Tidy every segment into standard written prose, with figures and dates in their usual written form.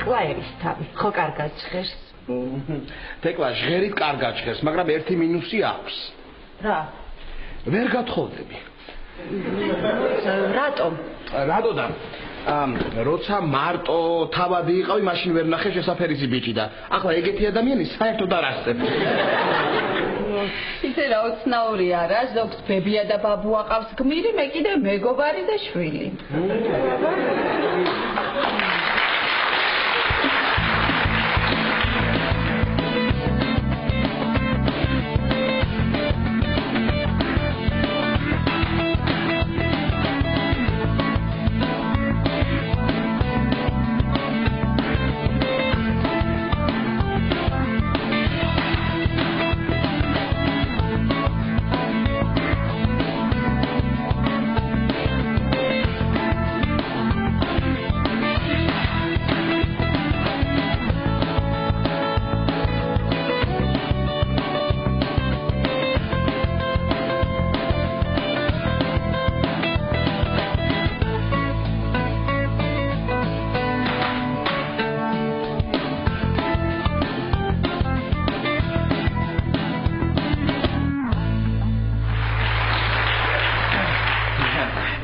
თეკლა ერის თავი, ხო კარგად ჟღერს. თეკლა ჟღერით კარგად ჟღერს, მაგრამ ერთი მინუსი აქვს. რა? ვერ გათხოვდები. რატომ? რატოდან? როცა მარტო თავადი იყავი, მაშინ ვერ ნახე შესაფერისი ბიჭი და ახლა ეგეთი ადამიანი საერთოდ არ არსებობს. ისე რა უცნაური არა, ზოგს ბებია და ბაბუ აყავს გმირი, მე კიდე მეგობარი და შვილი.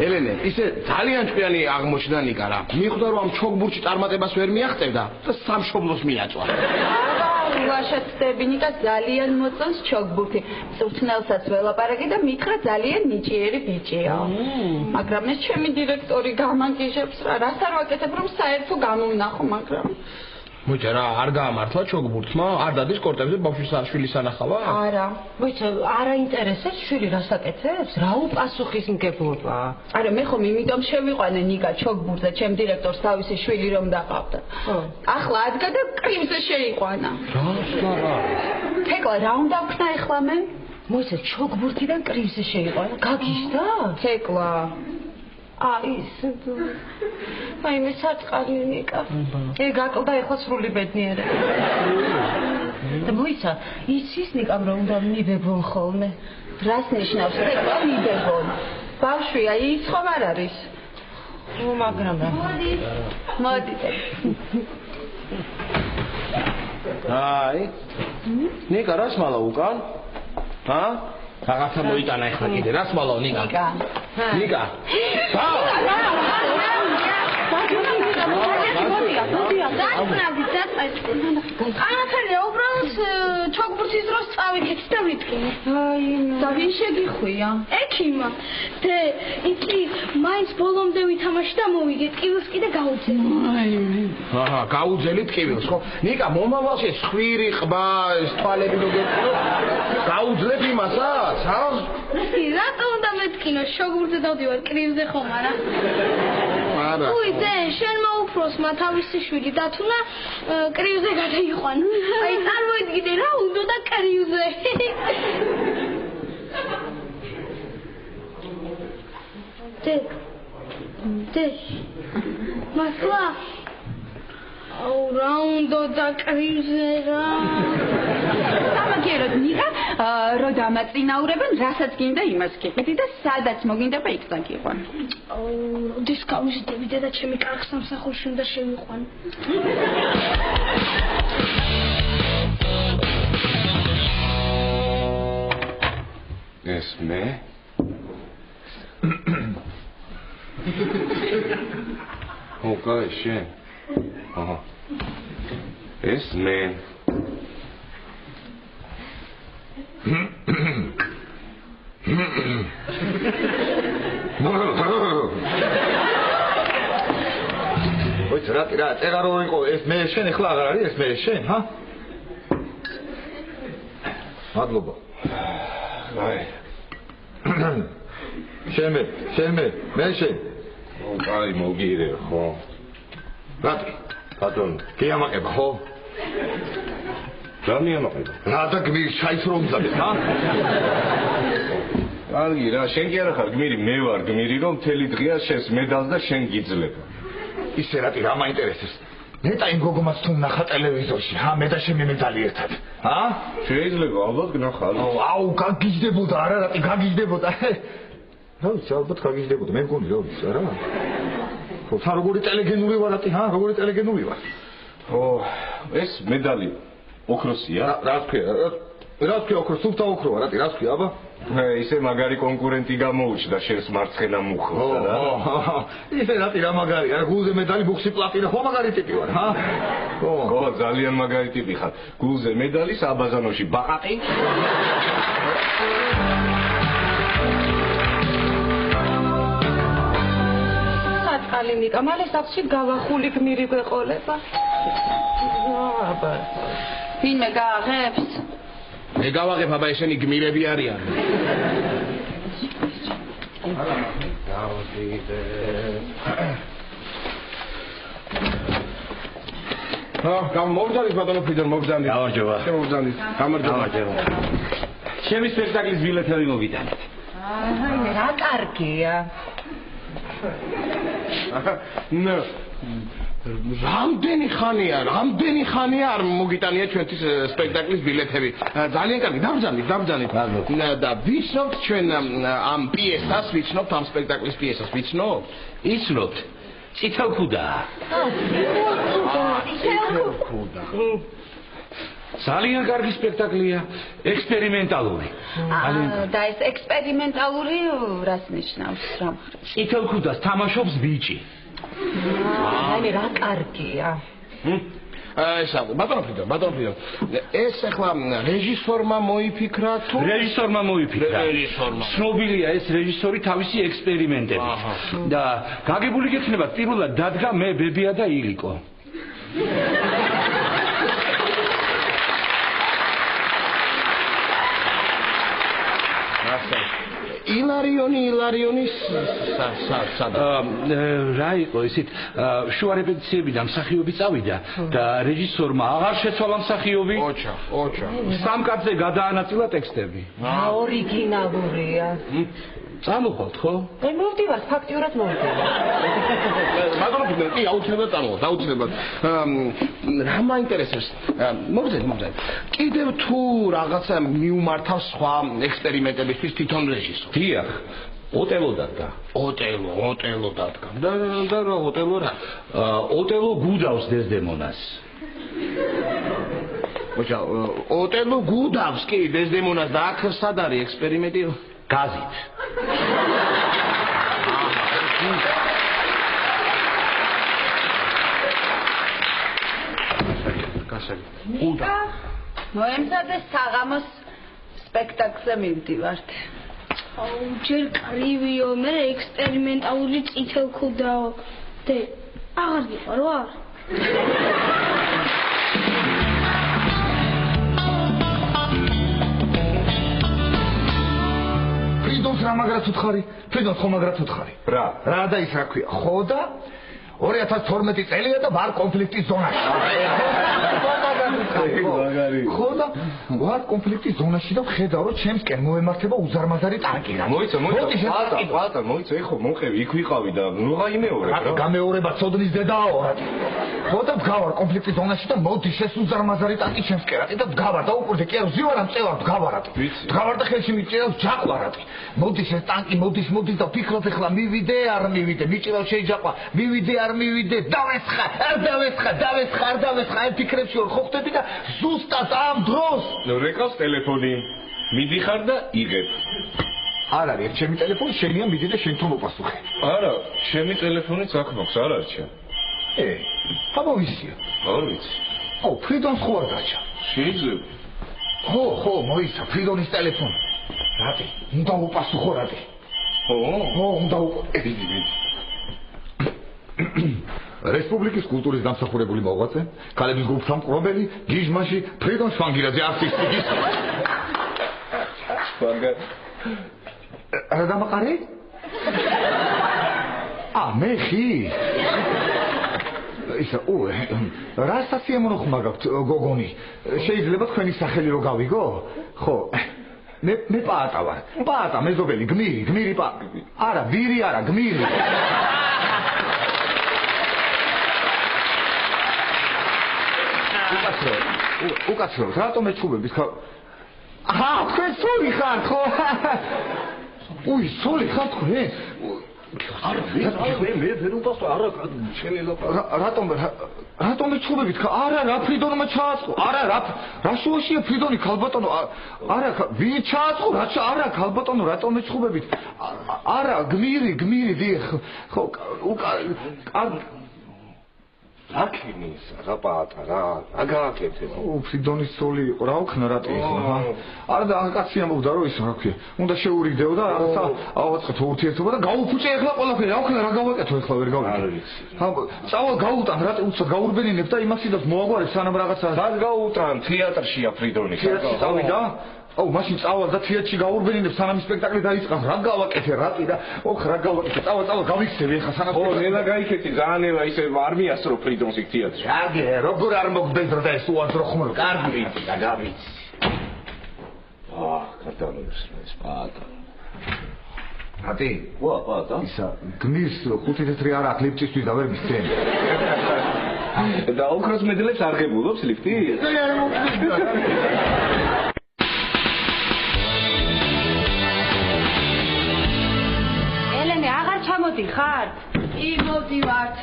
ელენე, ისე ძალიან ჭკვიანი აღმოჩნდა ნიკა რა. მიხვდა რომ ამ ჩოგბურჩი წარმატებას ვერ მიაღწევდა და სამშობლოს მიაწვა. ვაშაცდები ნიკა ძალიან მოწონს ჩოგბურთი. სურთნელსაც ველაპარაკე და მითხრა ძალიან ნიჭიერი ბიჭია. მაგრამ ეს ჩემი დირექტორი გამანგიჟებს რა. რას არ ვაკეთებ რომ საერთო გამოვნახო, მაგრამ მოიცა რა, არ გაამართლა ჩოგბურთმა? არ დადის კორტებზე ბავშვის შვილის ანახავა? არა. მოიცა, არ აინტერესებს შვილი რას აკეთებს? რა უპასუხისმგებლობა? არა, მე ხომ იმიტომ შევიყვანე ნიკა ჩოგბურთზე, ჩემ დირექტორს თავისი შვილი რომ დაყავდა. ახლა ადგა და კრივზე შეიყვანა. რა? თეკლა რა უნდა ვქნა ახლა მე? მოიცა, ჩოგბურთიდან კრივზე შეიყვანა. გაგიჟდა? თეკლა აი მე საწყალი ნიკა. გაკლდა ეხლა სრული ბედნიერება. და მოიცა, იცის ნიკამ რომ უნდა მიბებონ ხოლმე. რას ნიშნავს თეკლა მიბებონ? ბავშვია, ის ხომ არ არის? მაგრამ რა. მოდი. აი. ნიკა რას მალა უკან? ჰა? რაღაცა მოიტანა ახლა კიდე. რას მალავ ნიკა? ნიკა. ანახელია, უბრალოდ ჩოგბურთის დროს წავიდეთ და ვიტკინე. და ვინ შეგიხვია? ექიმა. და იგი მაინც ბოლომდე ვითამაში და მოვიგეთ. კივილს კიდე გაუძელი. აჰა, გაუძელით კივილს, ხო? ნიკა, მომავალში ხვირი, ყბა, თვალები მოგეწრო. გაუძლებ იმასაც, ჰა? რატო უნდა მეთქინო? შოგბურთზე დავდივარ, კრივზე ხომ არა? არა. უი, ძე, შენ მოუფროსმა თავისი შვილი დათუნა კრივზე გადაიყვანა. აი, წარმოიდგინე რა უნდა და კრივზე. ძე. მასლა. აუ, რა უნდა და კრივზე რა. სამაგიეროდ ნიკა, რო დამაწინაურებენ, რასაც გინდა იმას გიყიდი და სადაც მოგინდება იქ დაგიყვან. აუ, როდის გავიზიდები დედა ჩემი კარგ სამსახურში უნდა შევიყვანო. ეს მე? ოკეი, შენ. აჰა. ეს მე. ოიც რა წერა რო იყო ეს მე შენ ახლა აღარ არის ეს მე შენ ჰა? მადლობა. აი. შენ მე შენ. აი მოგირე ხო? ბატონ, კი ამაყება ხო? რა მიამაყება? რა და გმირი ჩაის რომ მზადებ, ჰა? კარგი რა, შენ კი არა ხარ გმირი, მე ვარ გმირი, რომ მთელი დღეა შენს მედალს და შენ გიძლებ. ისე რატი რა მაინტერესებს? მე და იმ გოგომას თუ ნახა ტელევიზორში, ჰა, მე და შენი მედალი ერთად. ჰა? შეიძლება ალბათ გნახარ. აუ, გაგიჟდებოდა, არა რატი გაგიჟდებოდა. რა ვიცი, ალბათ გაგიჟდებოდა, მე მგონი რა ვიცი, არა? ხო, თა როგორი ტელეგენური ვარ რატი, ჰა, როგორი ტელეგენური ვარ. ეს медали ოქროსია? რას ქვია ოქროს? სუფთა ოქროა, რატი რას ქვია, აბა? ისე მაგარი კონკურენტი გამოუჩნდა შენს მარცხენა მუხლს და ისე რატი რა მაგარია? გულზე медали, ბუხში პლატინა, ხო მაგარი ტიპი ვარ, ჰა? ხო, ძალიან მაგარი ტიპი ხარ. გულზე медали, საბაზანოში ბაყაყი. საწალი ნიკა, მალე სახლში გავახული გმირი გვეყოლება. აბა. ვინმე გააღებს? მე გავაღებ, აბა ესენი გმირები არიან. მოგზავნით ბატონო ფრიდონ, მოგზავნით. გამარჯობა. შემოგზავნით. გამარჯობა. ჩემი სპექტაკლის ბილეთები მოგიტანეთ. რა კარგია. ნუ რამდენი ხანია არ მოგიტანია ჩვენთვის სპექტაკლის ბილეთები. ძალიან კარგი, დაბრძანით. და ვიცნობთ ჩვენ ამ პიესას, ვიცნობთ ამ სპექტაკლის პიესას, ვიცნობთ? იცნობთ. წითელქუდა. წითელქუდა. ძალიან კარგი სპექტაკლია, ექსპერიმენტალური. და ეს ექსპერიმენტალური რას ნიშნავს რა? წითელქუდას თამაშობს ბიჭი. რა კარგია. ესა ბატონო ფრიდონ. ეს ახლა რეჟისორმა მოიფიქრა თუ რეჟისორმა მოიფიქრა. ცნობილია ეს რეჟისორი თავისი ექსპერიმენტებით. და გაგებული გექნება პირველად დადგა მე ბებია და ილიკო. ილარიონის რა იყო ისეთ შუა რეპეტიციებიდან მსახიობი წავიდა და რეჟისორმა აღარ შეცვალა მსახიობი. ოჩა. სამ კაცზე გადაანაწილა ტექსტები. ორიგინალურია. წამოხვალთ ხო? აი მოვდივართ, ფაქტიურად მოვდივართ. ბატონო ფრიდონ, კი აუცილებლად წამოხვალთ, აუცილებლად. რა მაინტერესებს? მოგზავნით. კიდევ თუ რაღაცა მიუმართავს სხვა ექსპერიმენტებისთვის თვითონ რეჟისორი. დიახ. ოტელო დადგა. ოტელო დადგა. და რა ოტელო რა? ოტელო გუდავს დეზდემონას. ოჩა, ოტელო გუდავს კი დეზდემონას და აქ სად არის ექსპერიმენტი? გაზით. გასაგები. მოემზადეს საღამოს სპექტაკლზე მივდივართ. ჯერ კრივიო, მე ექსპერიმენტალური წითელქუდაო. და აღარ გიყვარო არ? ფრიდონს რა მაგრად უთხარი? ფრიდონს ხო მაგრად უთხარი? რა და ის რა ქვია? ხო და 2012 წელია და ვარ კონფლიქტის ზონაში. ხო და ვარ კონფლიქტის ზონაში და ხედავ რომ ჩემსკენ მოემართება უზარმაზარი ტანკი რა. მოიცა, ეხო მოყევი, იქ ვიყავი და ნუ გაიმეორებ რა. გამეორება ცოდნის დედაო რა. ხო და ვგავარ კონფლიქტის ზონაში და მოდი შეს უზარმაზარი ტანკი ჩემსკენ რა. და ვგავარ და უკვე კი არ ვზივარ წევარ ვგავარ რა. ვგავარ და ხელში მიჭირავს ჯაყვა რა. მოდი შეს ტანკი მოდის და ვფიქრობ ეხლა მივიდე არ მივიდე, მიჭირავს შეიჯაყვა, მივიდე არ მივიდე, დავესხარ, ფიქრებში ვარ ხო ხდები და ზუსტად ამ დროს რეკავს ტელეფონი. მიდიხარ და იღებ. არ არის ჩემი ტელეფონი, შენია მიდი და შენ თუ მოპასუხე. არა, ჩემი ტელეფონიც აქ მაქვს, არ არის ჩემ. აბა ვისია. არ ვიცი. ფრიდონს ხო არ გაჩა? შეიძლება. ხო, მოიცა ფრიდონის ტელეფონი. რატი? უნდა უპასუხო რატი? ხო, უნდა რესპუბლიკის კულტურის დამსახურებული მოღვაწე, ქალების გუნდთან მკვლობელი, გიჟმაში ფრიდონ შვანგირაძე არტისტი. რა დამაყარე? მე ხი. ისა, რა სასიამოვნო ხმა გაქვთ, გოგონი? შეიძლება თქვენი სახელი რო გავიგო? ხო. მე პაატა ვარ. პაატა, მეზობელი, გმირი პაატა. არა, ვირი არა, გმირი. უკაცრავ, რატომ ეჩხუბებით ხა? თქვენ სული ხარ ხო? სული ხარ თქვენ? არა, მე ვერ უპასუხო, არა, შენ რატომ რატომ ეცხოვებით? არა, რა ფრიდონმა ჩააწყო? არა, რა შუაშია ფრიდონი ქალბატონო? არა, ვინ ჩააწყო? არა, ქალბატონო, რატომ ეცხოვებით? არა, გმირი, დიახ. ხო, აქინის რა პატარა, რა გააკეთე? ფრიდონის ცოლი იყო, რა ვქნა რა ტყი? არა და კაცი ამბობდა რომ ის რა ქვია, უნდა შეურიგდეო და რაღაცა ავაწყეთო ურთიერთობა და გაუფუჭე ახლა ყველაფერი, რა ვქნა, რა გავაკეთო ახლა ვერ გავაკეთე. წავალ გაუტან, რა უცად გაურბენინებ და იმას იმას მოაგვარებ სანამ რაღაცა. სად გაუტან? თეატრშია ფრიდონი. თეატრში წავიდა? აუ, მაშინ წავალ და თეატრში გაურბენინებ სანამ სპექტაკლი დაიწყო. რა გავაკეთე, რატი და ოხ რა გავაკეთე. წავალ გავიქცევი ახლა სანამ. ო, ნელა გაიქეთი, ძალიან ნელა ისე არ მიასწრო ფრიდონს იქ თეატრში. კარგი, როგორ არ მოგბეზრდა ეს უაზრო ხმო. კარგი ვიცი და გავიცი. კატალოგს ეს პატარა. ატი, პატა. ისა გმირს 5 თეთრი არ აქვს ლიფტისთვის და ვერ მისცენ. და ოქროს მედლებს არ ღებულობს ლიფტი? არ მოგწევდა. ელენე, აღარ ჩამოდიხარ? კი, მოდივართ.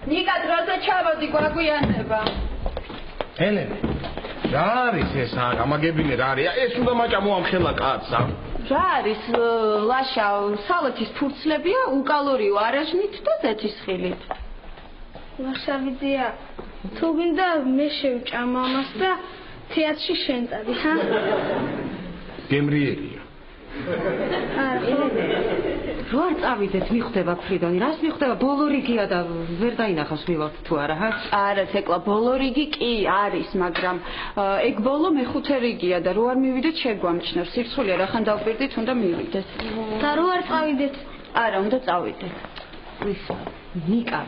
ნიკა, დროზე ჩამოდი, გვაგვიანდება. ელენე, რა არის ეს გამაგებინე რა არის? ეს უნდა მაჭა მოამხელა კაცსა. რა არის ლაშა, სალათის ფურცლებია, უკალორიო არაჟნით და ზეთისხილით. ვარშავიძია, თუ გინდა მე შევჭამ ამას და თეატრში შენ წადი, ჰა? გემრიელია. რო არ წავიდეთ, მიხვდება ფრიდონი, რას მიხვდება? ბოლო რიგია და ვერ დაინახავს მივართ თუ არა, ჰა? არა, თეკლა ბოლო რიგი კი არის, მაგრამ ეგ ბოლო მეხუთე რიგია და რო არ მივიდეთ შეგვამჩნევ. სირცხულია, რახან დავპირდით, უნდა მივიდეთ. და რო არ წავიდეთ? არა, უნდა წავიდეთ. ისა, ნიკა,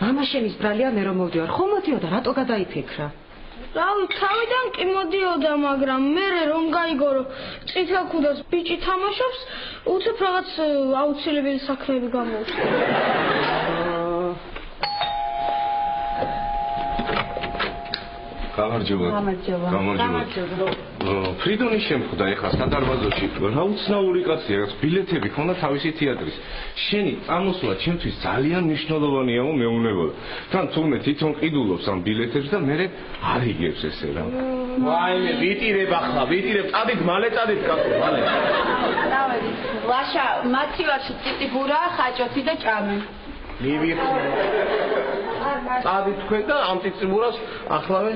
მამა შენის ბრალია მე რომ მოვდივარ. ხომ მოდიოდა, რატო გადაიფიქრა? რავი, თავიდან კი მოდიოდა, მაგრამ მე რომ გაიგო რომ წითელ ქუდას ბიჭი თამაშობს, უცებ რაღაც აუცილებელი საქმეები გამოუჩნდა. გამარჯობა. ფრიდონი შემხვდა ეხლა სადარბაზოში. რა უცნაური კაცია, რაც ბილეთები ქონდა თავისი თეატრის. შენი წამოსვლა ჩემთვის ძალიან მნიშვნელოვანია, მეუბნება. თან თურმე თვითონ ყიდულობს ამ ბილეთებს და მე არ იგებს ესე რა. ვაიმე, ვიტირებ ახლა, წადით მალე კაცო, მალე. დავედი. ლაშა, მათივარში ციტიბურა, ხაჭოთი და ჭამე. მივიხო. წადით თქვენ და ამ ციტიბურას ახლავე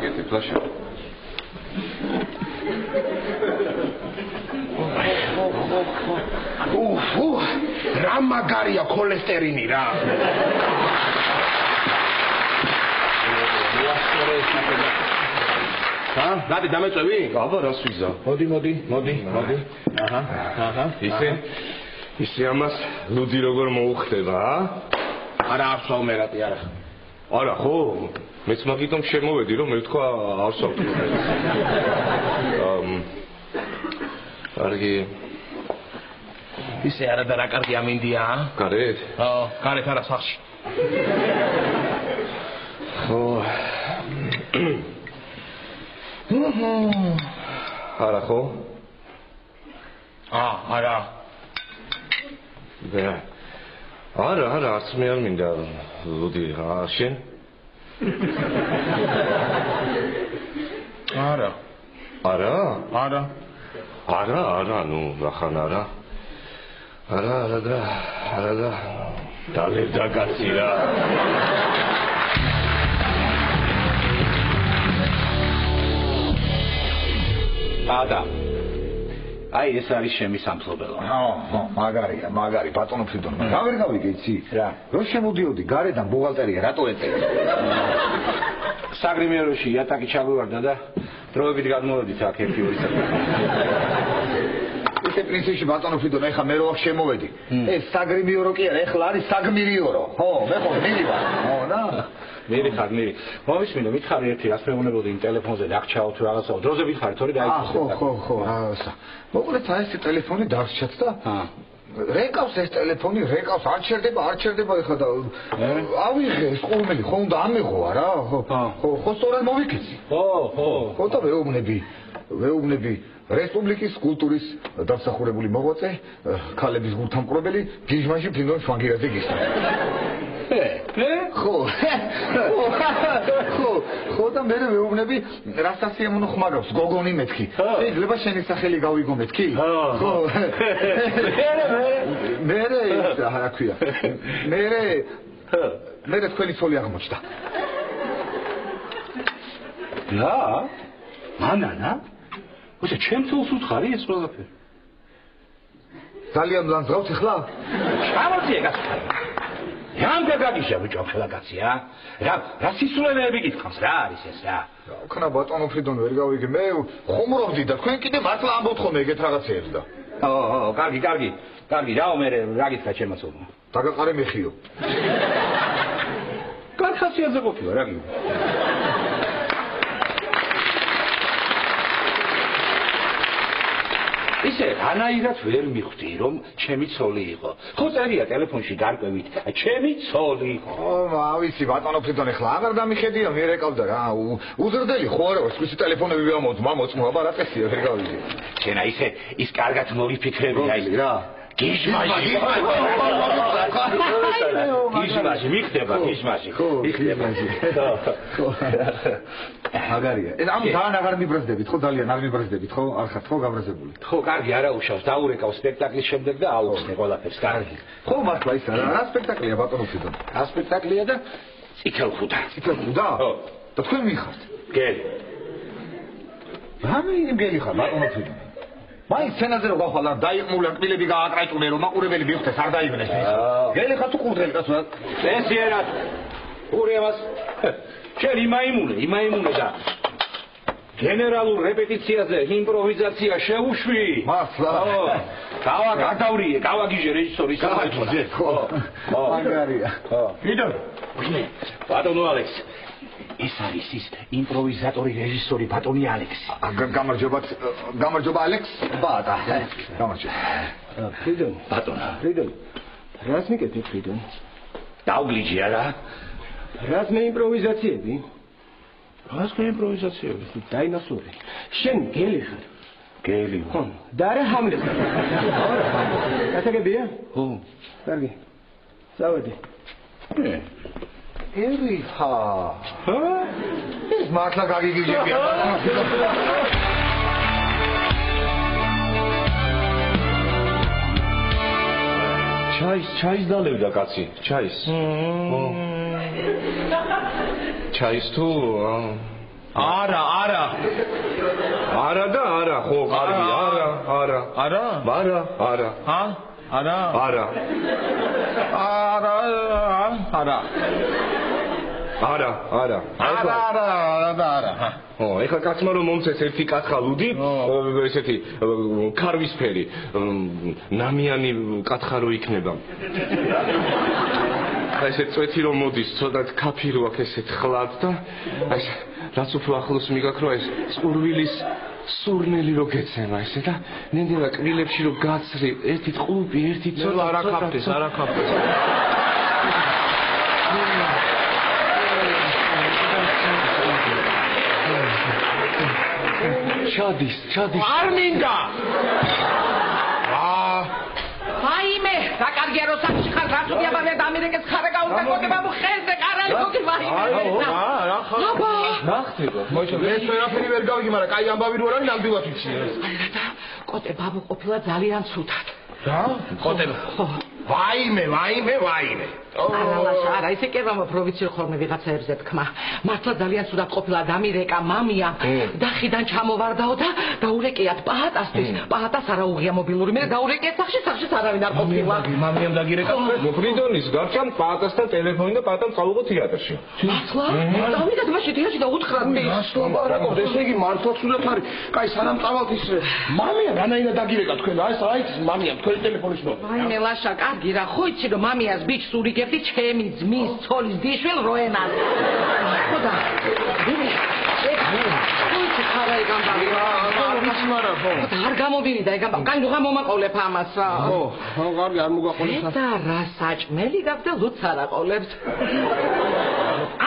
გეტებ ლაშა. რა მაგარია ქოლესტერინი რა. დადი დამეწევი? აბა რას ვიზა? მოდი. აჰა. ისე ამას ლუდი როგორ მოუხდება, არა ახსოვ მე რატი არა. არა ხო? მეც მაგიტომ შემოვედი რომ მე ვთქვა ახსოვ. კარგი. ისე არა და რა კარგი ამინდია? გარეთ? გარეთ არა სახში. ხო. არა ხო? არა. არა, არც მე არ მინდა ლუდი შენ? არა. არა, ნუ რახან არა. არა და დალევდა კაცი რა. ადა. აი ეს არის ჩემი სამფლობელო. მაგარი ბატონო ფრიდონი. რა ვერ გავიგე იცი? რა? რო შემოდიოდი გარედან ბუღალტერია რატო ეწერე? საგრიმიეროში იატაკი ჩაგვივარდა და დროებით გადმოვედით აქ 1-2 საათი. ეს პრინციპი ბატონო ფრიდონი, ეხლა მე რო აქ შემოვედი. ეს საგრიმიერო კი არა, ეხლა არის საგმირიორო. ხო, მე ხო მივივა. ხო, რა? მერი. მომისმინე, მითხარი ერთი რას მეუბნებოდი იმ ტელეფონზე დაგჩაო თუ რაღაცაო. დროზე ვითხარი, თორე დაიწყო. ხო, რაღაცა. მოკლედ ეს ტელეფონი დარჩათ და რეკავს ეს ტელეფონი, არ ჩერდება ეხლა და ავიღე ეს ყურმელი, ხო უნდა ამიღო რა? ხო, სწორად მოვიქეცი. ხო. ხო და მეუბნები. ვეუბნები რესპუბლიკის კულტურის დამსახურებული მოღვაწე, ქალების გულთამკვრობელი გიჟმანში ფინონ შვანგირაძე გისთან. ხო და მე ვეუბნები რასტასია მონოხმარობს გოგონი მეთქი. შეიძლება შენი სახელი გავიგო მეთქი? ხო. მე რა ქვია? მე თქვენი ცოლი აღმოჩნდა. რა? მანანა? უშე ჩემ ცოლს უთხარი ეს ყველაფერი. ძალიან ლანძღავს ახლა? ჩამოწიე გასწავლე. რამდენ გაგიშა ბიჭო ხელაკაცია? რა სისულელეები გითხავს რა არის ეს რა? ხნა ბატონო ფრიდონ ვერ გავიგე მე ხუმრობდი და თქვენ კიდე მართლა ამბობთ ხოლმე ეგეთ რაღაცეებს და. კარგი, რაო მე რა გითხრა ჩემო ცოლმა? დაგაყარე მეხიო. კარხასიაზე ყოფილა რა გიგო? ისე რანაირად ვერ მიხვდი რომ ჩემი ცოლი იყო. ხო წერია ტელეფონში გარკვევით, ჩემი ცოლი. ხო, ავიცი ბატონო ფრიდონ ახლა აღარ დამიხედია, მე რეკავდა რა. უზრდელი ხო არა, სხვისი ტელეფონები ვამოწ, მამოწმო, აბა რა წესია ვერ გავიგე. შენ ისე ის კარგად მოვიფიქრები აი რა. გიჟმაში მიხდება. ხო. აგარია. ამ ძალიან აღარ მიბრაზდებით, ხო ძალიან არ მიბრაზდებით, ხო? არ ხართ ხო გაბრაზებული? ხო, კარგი, არა უშავს, დაურეკავ სპექტაკლის შემდეგ და აუხსნე ყველაფერს, კარგი. ხო, მართლა ის რა სპექტაკლია ბატონო ფრიდონ? რა სპექტაკლია და წითელხუდა. წითელხუდა? ხო. და თქვენ მიხართ? გელი. რამე გელი ხარ ბატონო ფრიდონ? მაინც სცენაზე რო გავხვალ არ დაიყმულა კბილები გააკრაჭუნე რომ მაყურებელი მივხვდეს არ დაიბნეს ის. გელი ხარ თუ ყურდელი კაცო? ესიერად. ურიებას. შენ იმაიმუნე და გენერალურ რეპეტიციაზე იმპროვიზაცია შეუშვი. მართლა. ხო. გავაგიჟე რეჟისორის გამარჯვე. ხო. მაგარია. ხო. ვიდო. ბატონო ალექს. ეს არის ის იმპროვიზატორი რეჟისორი ბატონი ალექსი. გამარჯობა ალექს. ბატა. გამარჯობა. ფრიდონ. ბატონო. ფრიდონ. რას მიკეთებ ფრიდონ? დაუგლიჯი არა? რას მე იმპროვიზაციები? რას მე იმპროვიზაციები? დაინასური. შენ გელი ხარ. გელი. ხო. და რა ჰამლეტ ხარ? გასაგებია? ხო. კარგი. წავედი. ერიხა. ეს მართლა გაგიგიჟებია. ჩაის დალევდა კაცი, ჩაის. ჩაის თუ არა. არა და არა, ხო, კარგი, არა. არა. ხო, ეხლა კაცმა რომ მომცეს ერთი კათხალუდი, ესეთი ქარვისფერი, ნამიანი კათხარო იქნება. აი ესე წვეთი რომ მოდის, ცოტა ქაფირო აქ ესეთ ხლად და აი რაც უფრო ახლოს მიგაქ რო ეს წყურვილის სურნელი რო გეცემა ესე და ნენდელა კბილებში რო გაცრი, ერთი ტყუპი, ერთი ცოტა არა ქაფდეს. ჩადის. არ მინდა. ვაიმე, რა კარგია რომ სახში ხარ, რა თქმა უნდა, ამერიკის ხარა გაუნდა გოგება მხეზე, კარალი გოგი ვაიმე. რა ხარ? ნახტება. მოიცა, ეს ვერაფერი ვერ გავიგე, მაგრამ კაი ამბავი რო არის, ნამდვილად ვიცი. და კოტე ბაბუ ყოფილა ძალიან ცუდად. რა? კოტე. ვაიმე. არა, ისე კი რომ პროვინციულ ხოლმე ვიღაცაებზე თქმა. მართლა ძალიან ცუდად ყოფილა დამირეკა მამია. დახიდან ჩამოვარდაო და დაურეკიათ პაატასთვის. პაატას არა უღია მობილური, მე დაურეკიათ სახში არავინ არ ყოფილა. მამიამ დაგირეკა. ფრიდონის გარჩან პაატასთან ტელეფონი და პაატამ წავიღო თეატრში. მართლა? დავიდეთ მაშინ თეატრში და უთხრათ მე. ასლაბარაკოთ, ესე იგი მართლა ცუდად არის. კაი, სანამ წავალთ ის მამია რანაირად დაგირეკა თქვენ, აი ეს მამიამ თქვენი ტელეფონის ნომერი. ვაიმე ლაშა, კარგი რა, ხო იცი რომ მამიას ბიჭს ურიგებდი ჩემი ძმის ცოლის დიშვილ როენას. ხოდა. ხუჩი ხარა ეგამბავი. არ გამოვირიდა ეგამბავი. კაი ნუ გამომაყოლებ ამას. ხო, კარგი არ მოგაყოლებს. და რა საჭმელი გაქვს და ლუც არ აყოლებს.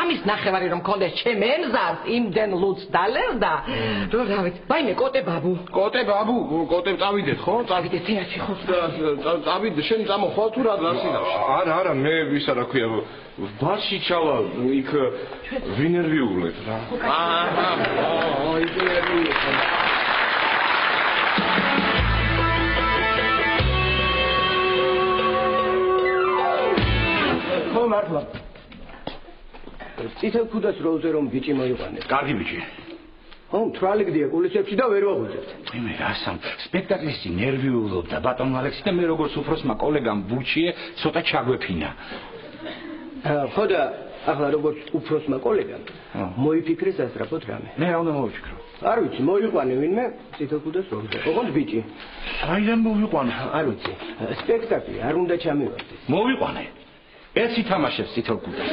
ამის ნახევარი რომ მქონდეს ჩემ ემზარს იმდენ ლუც დალევდა რომ რა ვიცი ვაიმე კოტე ბაბუ კოტე წავიდეთ ხო წავიდეთ თეატრში ხო წავიდე შენ წამოხვალ თუ რა სინავში არა მე ისა რა ქვია ბარში ჩავა იქ ვინერვიულეთ რა ხო მართლა წითელ ქუდას როლზე რომ ბიჭი მოიყვანეს კარგი ბიჭი ხო თრალი გდია კულისებში და ვერ ვაღვიძებთ მე რასამ სპექტაკლის ნერვიულობდა ბატონ ალექსი და მე როგორც უფროსმა კოლეგამ ბუჩიე ცოტა ჩაგვეფინა ხო და ახლა როგორც უფროსმა კოლეგამ მოიფიქრეს ასწრაფოთ რამე მე რა უნდა მოვიფიქრო არ ვიცი მოიყვანე ვინმე წითელ ქუდას როლზე ოღონდ ბიჭი რაიდან მოვიყვანე არ ვიცი სპექტაკლი არ უნდა ჩამივარდეს მოვიყვანე ეს ითამაშებს წითელ ქუდას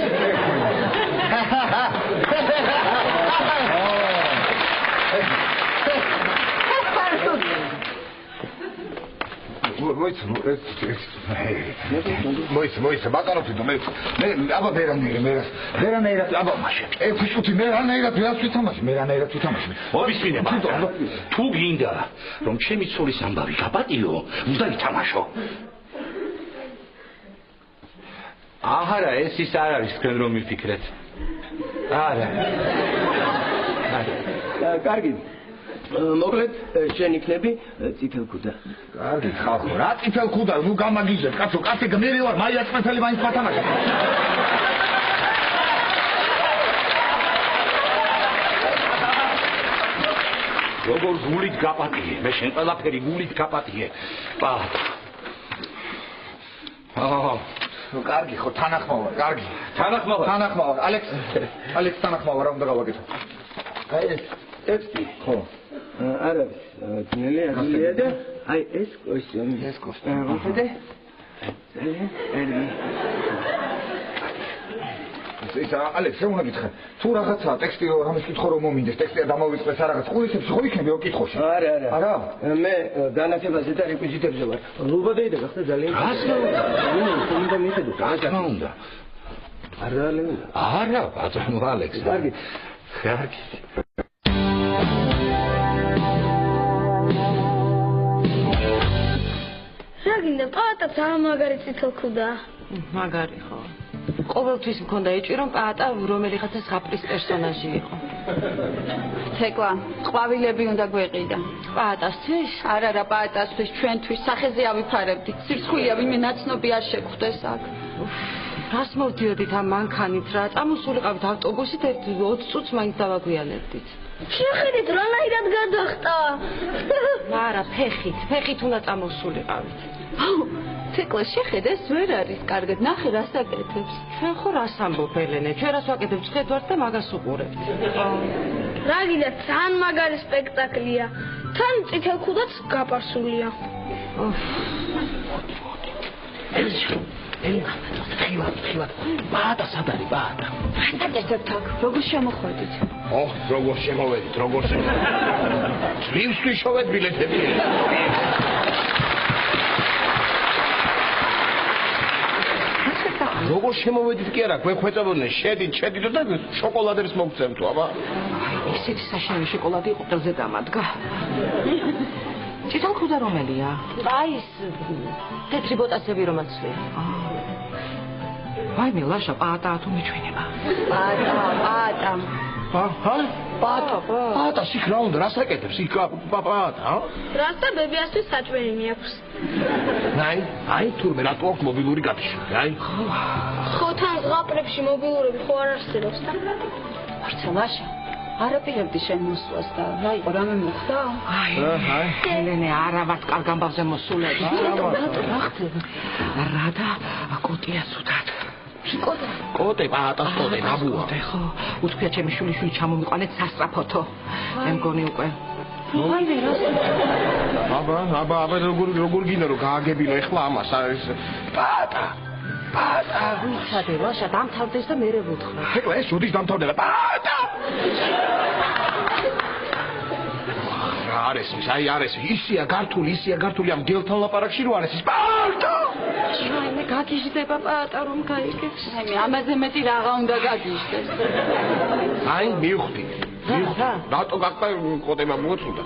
მოიცა ბატონო თვითონ მე აბა ვერანაირად აბა მაშინ ეფიშუთი მე რანაირად ვიას ვითამაში მოვისმინე ბატონო თუ გინდა რომ ჩემი ცოლის ამბავი გაპატიო უნდა ითამაშო არა ეს ის არ არის თქვენ რომ მიფიქრეთ არა კარგი მოკლედ შენ იქნები წითელ ქუდა კარგი ხალხო რა წითელ ქუდა ნუ გამაგიჟებ კაცო კაცი გმირი ვარ მაიასწრაფელი მაინც ვათამაშე როგორ გულით გაპატიე მე შენ ყველაფერი გულით გაპატიე პატა კარგი ხო თანახმოვარ კარგი თანახმოვარ ალექს თანახმოვარ რა უნდა გავაკეთო აი ეს ტექსტი ხო არ არის ძნელი არია და აი ეს კოსტიუმი მოხედე ისა ალექს რა უნდა გითხრა თუ რაღაცა ტექსტი რომ რამეს კითხო რომ მომინდეს ტექსტი დამოვიწყდეს რა რაღაც ყურისებში ხო იქნები რომ კითხოში არა მე განათებაზე და რეკვიზიტებზე ვარ ლუბადეიდა გახდა ძალიან უნდა მიხედო რა უნდა არა ბატონო ალექს კარგი რა გინდა პატა სამაგარი წითელ ქუდა მაგარი ხო ყოველთვის მქონდა ეჭვი რომ პატა რომელიღაცა ზღაპრის პერსონაჟი იყო თეკლა ყვავილები უნდა გვეყიდა პატასთვის არა პატასთვის ჩვენთვის სახეზე ავიფარებდით სირცხვილია ვინმე ნაცნობი არ შეგვხვდეს აქ რას მოვდიოდით ამ მანქანით რა წამოსულიყავით ავტობუსით 20 წუთს მაინც დავაგვიანებდით შეხედეთ რანაირად გადახტა არა ფეხით უნდა წამოსულიყავით თეკლა შეხედეს ვერ არის კარგად ნახე რას აკეთებს ჩვენ ხო რას ამბობ ელენე ჩვენ რას ვაკეთებ ხედვართ და მაგას უყურებთ რა გინდა თან მაგარი სპექტაკლია თან წითელ ქუდაც გაპარსულია ხილად ბაატა სად არის ბაატა შეგეძებთ აქ როგორ შემოხვედით როგორ შემოვედით ძლივს ვიშოვეთ ბილეთები როგორ შემოვედით კი არა გვეხვეწებოდნენ შედით და შოკოლადებს მოგწევთ აბა ისეთი საშინელი შოკოლადი იყო ყელზე დამადგა წითელ ქუდა რომელია აი ეს თეთრი ბოტასები რომაცლია ვაიმე ლაშა პაატა თუ მიჩვენება პაატა იქ რა უნდა რას აკეთებს იქ პაატა რას და ბებიასთვის საჭმელი მიაქვს აი თურმე რატო აქვს მობილური გაფიშვა აი ხო თან ზღაპრებში მობილურები ხო არ არსებობს და არცა ლაშა არაპირებდი შენ მოსვლას და რა იყო რამე მოხდა აი ელენე არავად კარგ ამბავზე მოსულები რა და კოტია სუდად კოტე პაატას კოტე დაბუა ხო უთქვია ჩემი შვილიშვილი ჩამომიყვანეთ სასწრაფოთო მე მგონი უკვე აბა როგორ გინდა რომ გააგებინო ეხლა ამას არის პაატა ვიცადე ლაშა დამთავრდეს და მერე ვუთხრა ეხლა ეს უდის დამთავრდება პაატა არ ესმის, აი არ ესმის. ისია გართული ამ გელთან ლაპარაკში რო არ ესმის. პარტა! შაიმე გაგიჟდება პატა რომ გაიგებს. აი ამაზე მეტი რაღა უნდა გაგიჟდეს. აი მივხვდი. რატო გახდა კოტება მოწუდა?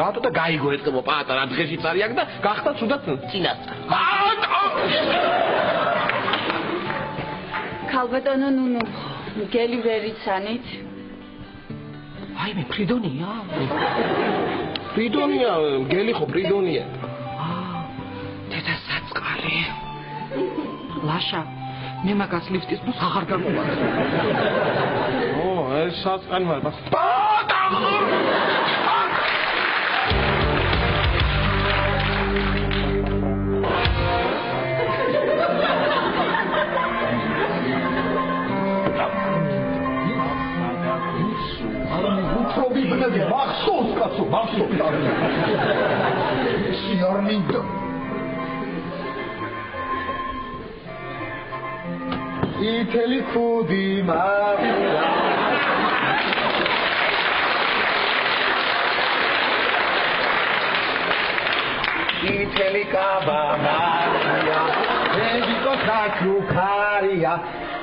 რატო და გაიგო ეთქებო პატა რა დღეშიც არის აქ და გახდა თუდად წინასწარ. ქალბატონო ნუნუ გელი ვერიცანით? აი მე ფრიდონია. ფრიდონია, გელი ხო ფრიდონია. დედა საწყალი. ლაშა, მე მაგას ლიფტის დროს აღარ გამოვარ. ეს საწყალი მაგრამ მახსოვს კაცო, მახსოვს. სიარმინდო. ითელი ხუდი მაღლა. ითელი კაბა მაღლა. ბებიკოს ნაკრუქარია,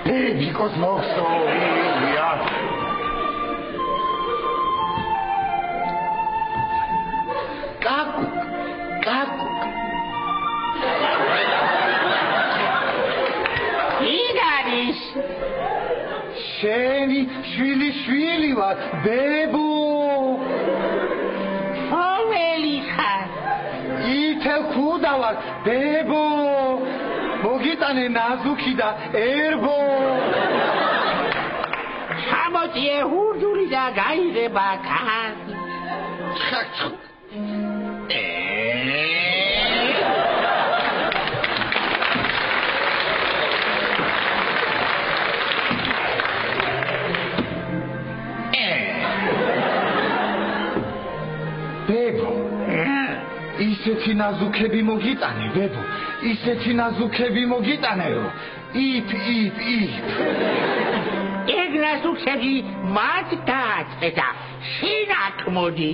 ბებიკოს მოხსოვია. Kaku. Igaris. Sheni, shvili var, bebu. Fameli khat. Itel kuda var, bebu. Mogitane nazuki da erbo. Hamot yehurduri da gaireba khat. ისეთი ნაზუქები მოგიტანე, ბებო, ისეთი ნაზუქები მოგიტანე, რომ იფ. ეგ ნაზუქები მათ დააწედა, შენ აქ მოდი.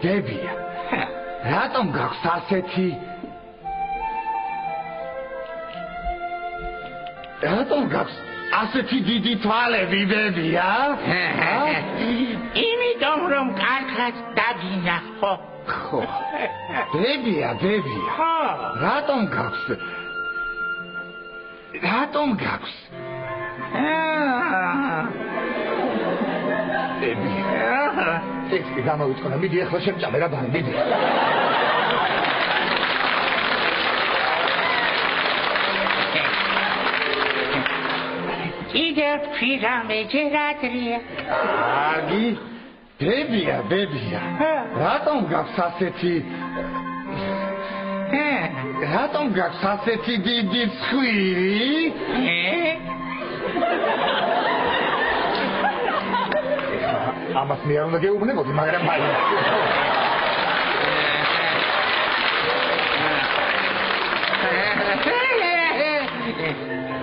ბებია, რატომ გაქვს ასეთი რატომ გაქვს ასეთი დიდი თვალები, ბებია? იმიტომ რომ კარგად დაგინახო. ხო. ბებია. რატომ გაქვს? ბებია. ტექსტი გამოვიწყდა, მიდი ახლა შემჭამე რა ბანი, მიდი. Idę przyjrzamy dzieradrie. Agi, bebia. Ratom gaქვს ასეთი დიდი ცხვირი? ამას მე არ უნდა გეუბნებოდი, მაგრამ მაინც.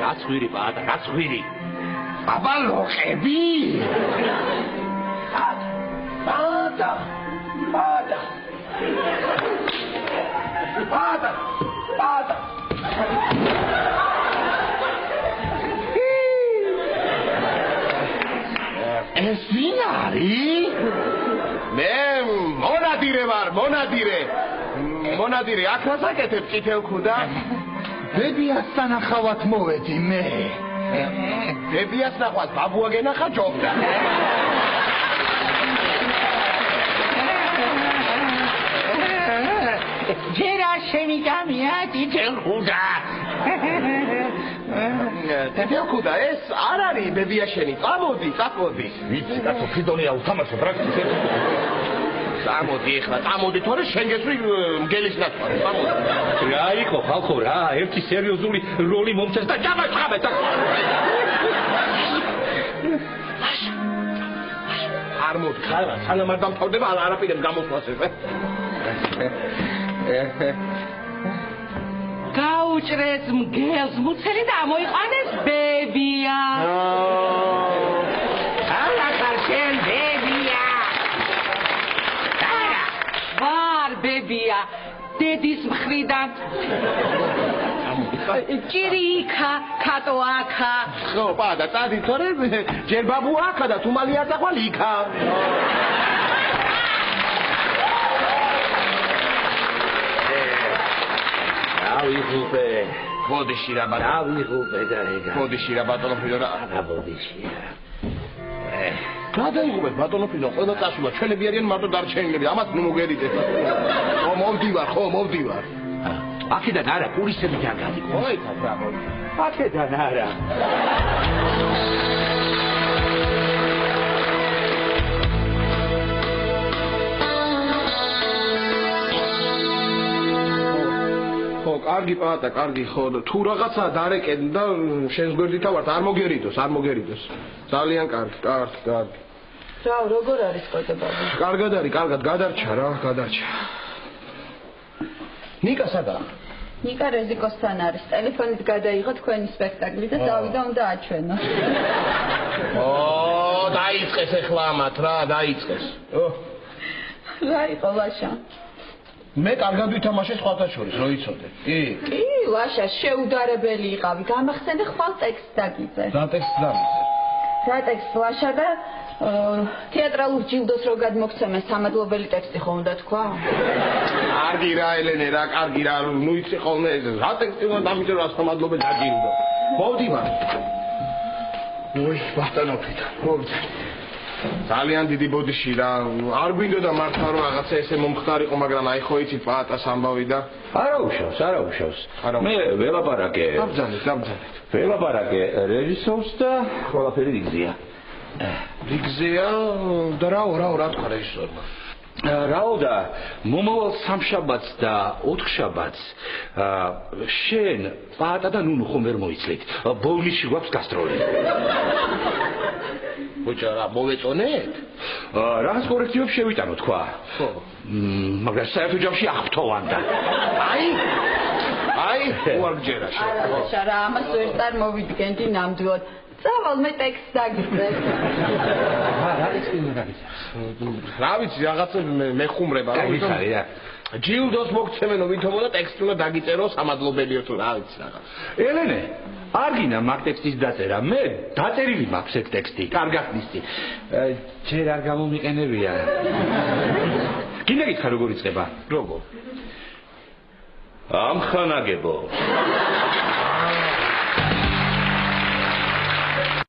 რა ცხვირი პატა, რა ცხვირი? აბა ლოყები. პატა. ეს ვინ არის? მე მონადირე, აქ რასაკეთებ წითელ ქუდა? ბებიას სანახავად მოვედი მე. ბებიას ნახვას ბაბუა გენახა ჯობდა. ჯერა შემიგამია წითელ ქუდა. წითელ ქუდა ეს არ არის ბებია შენი. წამოდი. ვიცი კაცო, ფრიდონია უთამაშო პრაქტიკად. წამოდი, თორე შენ გესვი მგელის ნაცვლად. წამოდი. რა იყო ხალხო რა, ერთი სერიოზული როლი მომწეს და ჯამაჭამე და არ მოდი ხარა, სანამ არ დამთავრდება არაფერს გამოსვლას ეს. მოუჭრეს მგელს მუცელი და ამოიყვანეს ბებია. ალახარ შენ ბებია. ვარ ბებია. დედის მხრიდან. ჭირი იქა, კატო აქა. ხო, პადა, ტადი თორე ჯერ ბაბუ აქა და თუ მალი არ დახვალ იქა. ავიღუპე. ბოდიში რა ბატონო. ავიღუპე და ეგა. ბოდიში რა ბატონო ფილო რა. რა ბოდიში. გადაიღუპეთ ბატონო ფილო, ყველა წასულა, ჩვენები არიან მარტო დარჩენილები, ამათ ნუ მოგერიდეთ. ხო, მოვდივარ. აქედან არა, პურისები ჯანგალი. ой, ბრavo. აქედან არა. ხო, კარგი პატა, კარგი ხო, თუ რაღაცა დარეკენ და შენს გვერდითა ვართ, არ მოგერიდოს. ძალიან კარგი. რა, როგორ არის კოდებაბი? კარგად არის, გადარჩა. ნიკა სადაა? ნიკა რეზიკოსთან არის. ტელეფონით გადაიღო თქვენი სპექტაკლი და დავიდა უნდა აჩვენო. დაიწყეს ახლა ამათ რა, დაიწყეს. რა იყო ლაშა? მე კარგად ვითამაშე სხვათა შორის, რო იცოდე. კი, ლაშა, შეუდარებელი იყავი. გამახსენე ხვალ ტექსტს დაგიწე. რა ტექსტს დამიწე? რა ტექსტს ლაშა და თეატრალურ ჯილდოს რო გადმოგცემენ სამადლობელი ტექსტი ხო უნდა თქვა? კარგი რა ელენე რა, კარგი რა, ნუ იცი ხოლმე რა ტექსტი უნდა დამიწე რა სამადლობელი დაჯილდო. მოვდივარ. ოი, ბატონო ფიტა, მოვდივარ. ძალიან დიდი ბოდიში რა, არ გვინდოდა მართლა რომ რაღაცა ესე მომხდარიყო, მაგრამ აი ხო იცით პაატას ამბავი და არა უშავს. მე ველაპარაკე. დაბძანეთ. ველაპარაკე რეჟისორს და ყველაფერი რიგზია. რიგზია და რა თქვა რეჟისორმა? რაო და მომავალ სამშაბათს და ოთხშაბათს შენ პაატა და ნუნუ ხომ ვერ მოიცლით. ბოლნისში გვაქვს გასტროლი. ბოჭა რა მოვეწონეთ? რაღაც კორექტივებს შევიტანო თქვა. ხო. მაგრამ საერთო ჯამში აღფრთოვანდა. აი, უარგჯერა შენ. არა, რა ამას ვერ წარმოვიდგენდი ნამდვილად. წავალ მე ტექსტს დაგიწე. რა ვიცი, რაღაცა მეხუმრება, რა ვიცი. ჯილდოს მოგცემენო ვითომო და ტექსტი უნდა დაგიწერო სამადლობელიო თუ რა ვიცი რაღაც. ელენე, არ გინდა მაგ ტექსტის დაწერა, მე დაწერილი მაქვს ეგ ტექსტი, კარგად მისცი. ჯერ არ გამომიყენებია. გინდა გითხრა როგორ იწყება? როგორ? ამხანაგებო.